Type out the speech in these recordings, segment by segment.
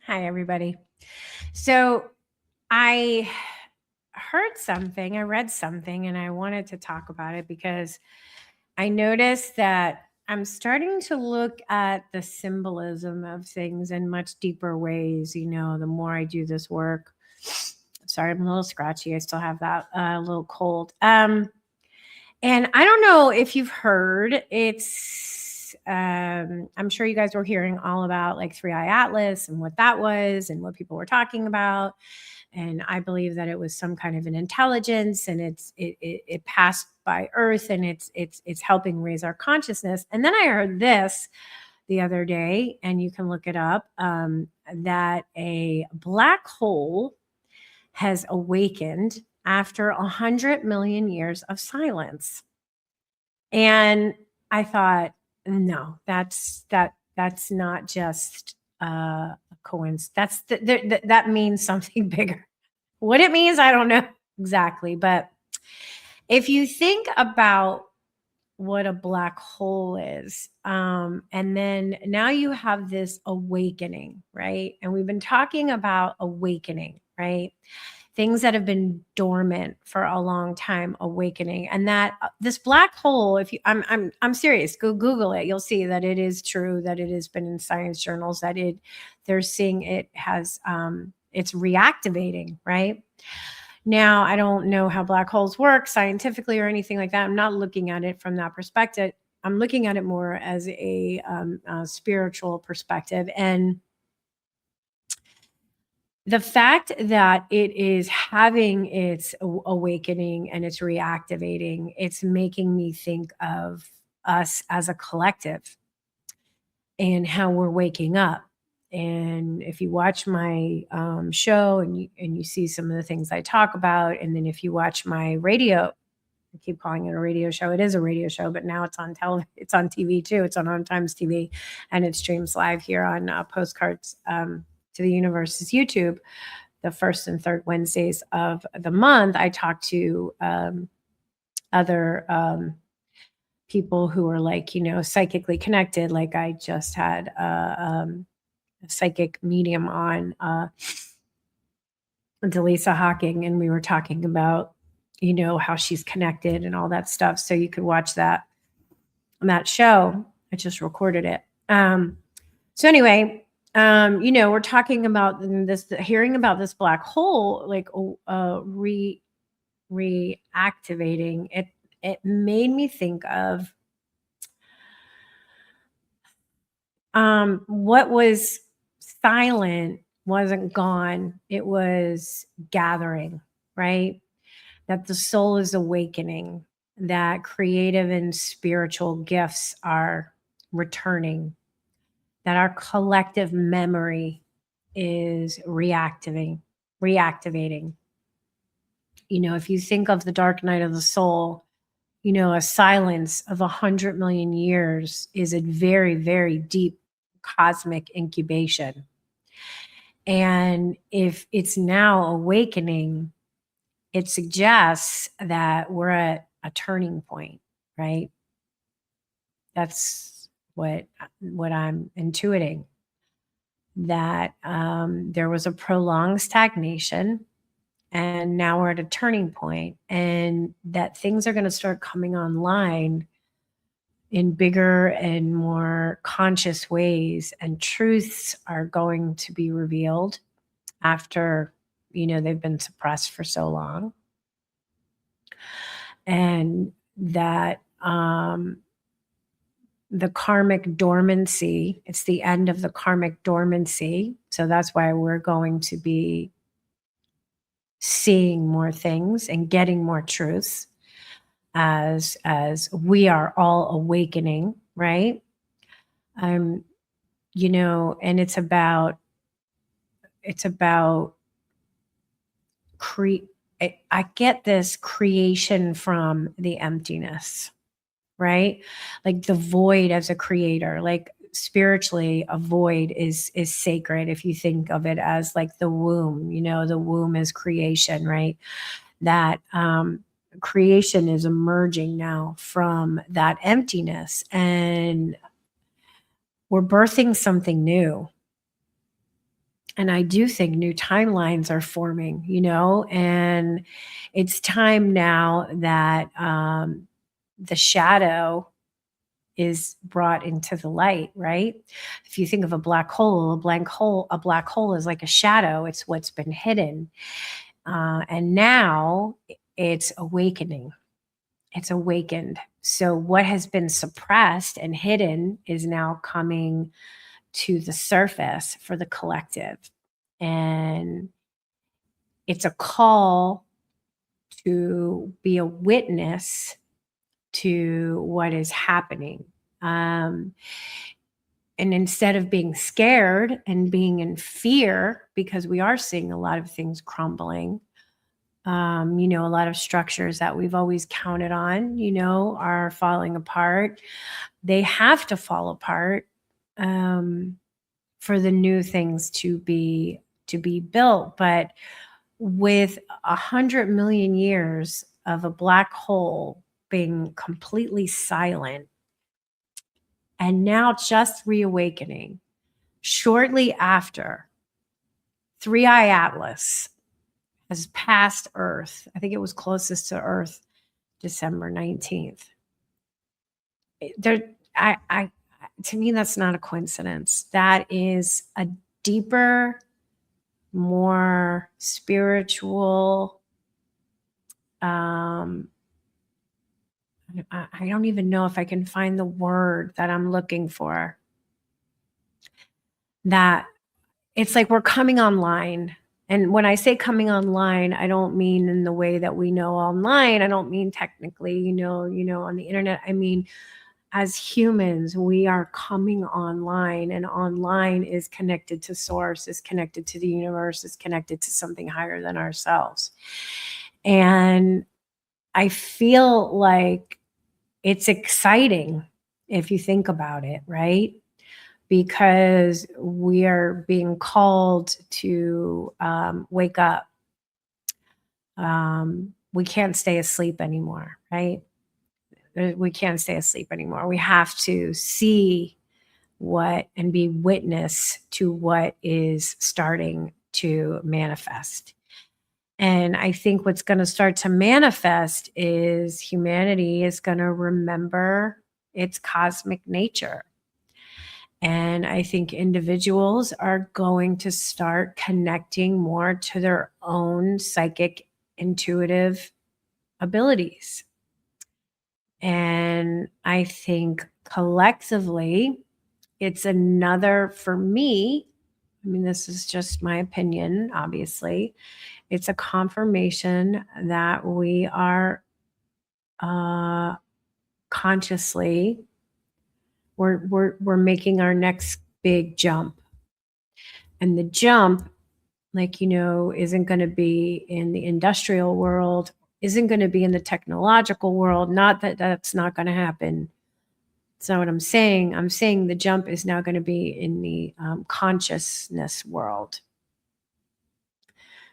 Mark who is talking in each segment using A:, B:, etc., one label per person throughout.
A: Hi, everybody. So I heard something, I read something, and I wanted to talk about it because I noticed that I'm starting to look at the symbolism of things in much deeper ways. The more I do this work. Sorry, I'm a little scratchy. I still have that little cold. And I don't know if you've heard, I'm sure you guys were hearing all about like Three Eye Atlas and what that was and what people were talking about. And I believe that it was some kind of an intelligence, and it passed by Earth, and it's helping raise our consciousness. And then I heard this the other day, and you can look it up, that a black hole has awakened after 100 million years of silence. And I thought, no, that's not just a coincidence. That means something bigger. What it means, I don't know exactly. But if you think about what a black hole is, and then now you have this awakening, right? And we've been talking about awakening, right? Things that have been dormant for a long time awakening. And that this black hole, if you I'm serious, go Google it, you'll see that it is true, that it has been in science journals, that they're seeing it has it's reactivating, right? Now, I don't know how black holes work scientifically or anything like that. I'm not looking at it from that perspective. I'm looking at it more as a spiritual perspective. And the fact that it is having its awakening and it's reactivating, it's making me think of us as a collective and how we're waking up. And if you watch my show and you see some of the things I talk about, and then if you watch my radio, I keep calling it a radio show. It is a radio show, but now it's on television. It's on TV too. It's on Times TV, and it streams live here on Postcards to the Universe's YouTube. The first and third Wednesdays of the month, I talk to other people who are like, psychically connected. Like I just had a psychic medium on, 𝐬𝐮𝐬𝐫𝐿, and we were talking about, how she's connected and all that stuff. So you could watch that on that show. I just recorded it. So anyway, we're talking about this, hearing about this black hole, like reactivating it. It made me think of what was silent wasn't gone. It was gathering, right? That the soul is awakening, that creative and spiritual gifts are returning, that our collective memory is reactivating. If you think of the dark night of the soul, a silence of 100 million years is a very, very deep cosmic incubation. And if it's now awakening, it suggests that we're at a turning point, right? That's what I'm intuiting, that there was a prolonged stagnation, and now we're at a turning point, and that things are going to start coming online in bigger and more conscious ways, and truths are going to be revealed after, they've been suppressed for so long. And that the karmic dormancy, it's the end of the karmic dormancy. So that's why we're going to be seeing more things and getting more truths as we are all awakening, right? And it's about I get this creation from the emptiness, right? Like the void as a creator, like spiritually, a void is sacred. If you think of it as like the womb, the womb is creation, right? That creation is emerging now from that emptiness, and we're birthing something new. And I do think new timelines are forming, and it's time now that the shadow is brought into the light, right? If you think of a black hole, a black hole is like a shadow. It's what's been hidden. And now it's awakening. It's awakened. So what has been suppressed and hidden is now coming to the surface for the collective. And it's a call to be a witness to what is happening. And instead of being scared and being in fear, because we are seeing a lot of things crumbling, a lot of structures that we've always counted on, are falling apart. They have to fall apart for the new things to be built. But with 100 million years of a black hole being completely silent, and now just reawakening, shortly after 3i Atlas has passed Earth, I think it was closest to Earth December 19th. To me, that's not a coincidence. That is a deeper, more spiritual, I don't even know if I can find the word that I'm looking for. That it's like we're coming online. And when I say coming online, I don't mean in the way that we know online. I don't mean technically, on the internet. I mean, as humans, we are coming online, and online is connected to source, is connected to the universe, is connected to something higher than ourselves. And I feel like it's exciting if you think about it, right? Because we are being called to wake up. We can't stay asleep anymore, right? We can't stay asleep anymore. We have to see what and be witness to what is starting to manifest. And I think what's going to start to manifest is humanity is going to remember its cosmic nature. And I think individuals are going to start connecting more to their own psychic, intuitive abilities. And I think collectively, it's another, for me, I mean, this is just my opinion, obviously. It's a confirmation that we are consciously, we're making our next big jump. And the jump, isn't going to be in the industrial world, isn't going to be in the technological world. Not that that's not going to happen. That's not what I'm saying. I'm saying the jump is now going to be in the consciousness world.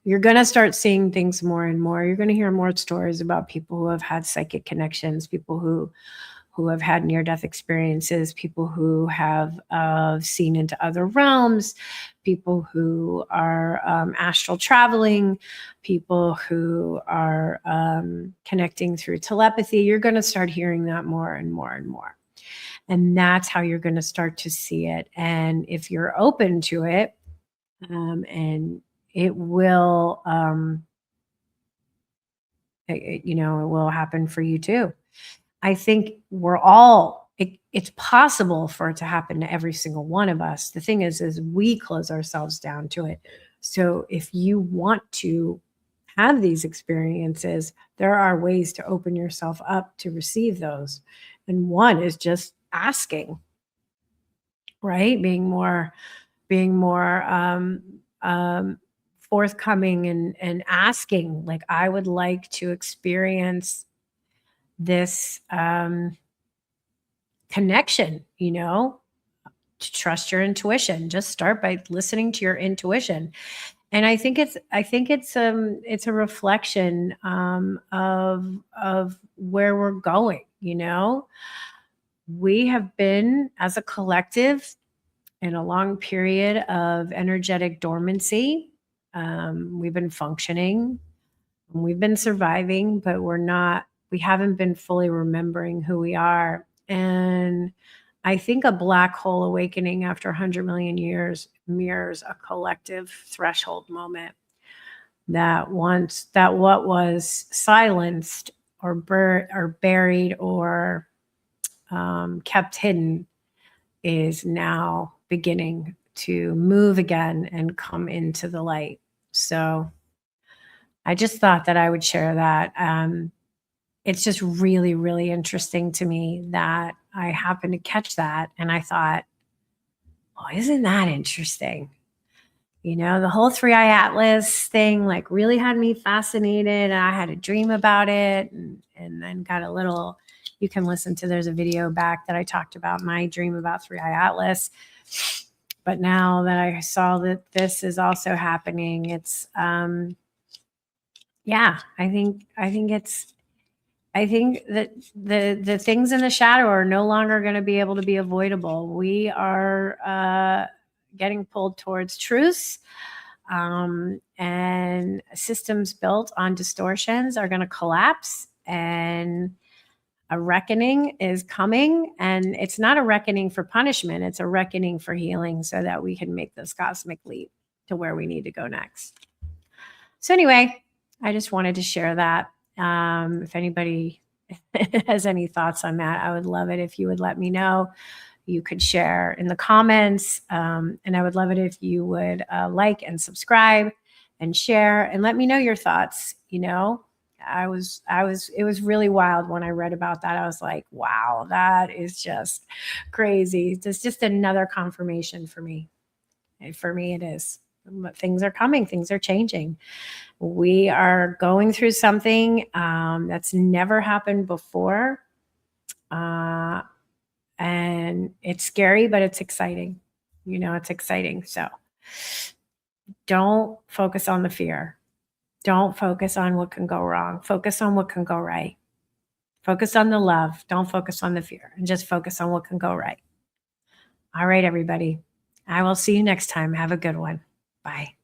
A: You're going to start seeing things more and more. You're going to hear more stories about people who have had psychic connections, people who have had near-death experiences, people who have seen into other realms, people who are astral traveling, people who are connecting through telepathy. You're going to start hearing that more and more and more. And that's how you're going to start to see it. And if you're open to it, and it will, it will happen for you too. I think we're all, it's possible for it to happen to every single one of us. The thing is we close ourselves down to it. So if you want to have these experiences, there are ways to open yourself up to receive those. And one is just asking, right? Being more forthcoming and asking, like, I would like to experience this connection, to trust your intuition. Just start by listening to your intuition. And I think it's a reflection of where we're going. We have been, as a collective, in a long period of energetic dormancy. We've been functioning, we've been surviving, but we haven't been fully remembering who we are. And I think a black hole awakening after 100 million years mirrors a collective threshold moment that what was silenced or buried or kept hidden is now beginning to move again and come into the light. So I just thought that I would share that. It's just really, really interesting to me that I happened to catch that. And I thought, oh, isn't that interesting? You know, the whole 3i Atlas thing like really had me fascinated. I had a dream about it and then got a little, you can listen to, there's a video back that I talked about my dream about 3i Atlas. But now that I saw that this is also happening, it's, yeah, I think that the things in the shadow are no longer going to be able to be avoidable. We are getting pulled towards truth, and systems built on distortions are going to collapse, and a reckoning is coming. And it's not a reckoning for punishment. It's a reckoning for healing so that we can make this cosmic leap to where we need to go next. So anyway, I just wanted to share that. If anybody has any thoughts on that, I would love it if you would let me know. You could share in the comments, and I would love it if you would like and subscribe and share and let me know your thoughts. You know, it was really wild when I read about that. I was like, wow, that is just crazy. It's just another confirmation for me. And for me, it is. Things are coming. Things are changing. We are going through something that's never happened before. And it's scary, but it's exciting. You know, it's exciting. So don't focus on the fear. Don't focus on what can go wrong. Focus on what can go right. Focus on the love. Don't focus on the fear, and just focus on what can go right. All right, everybody. I will see you next time. Have a good one. Bye.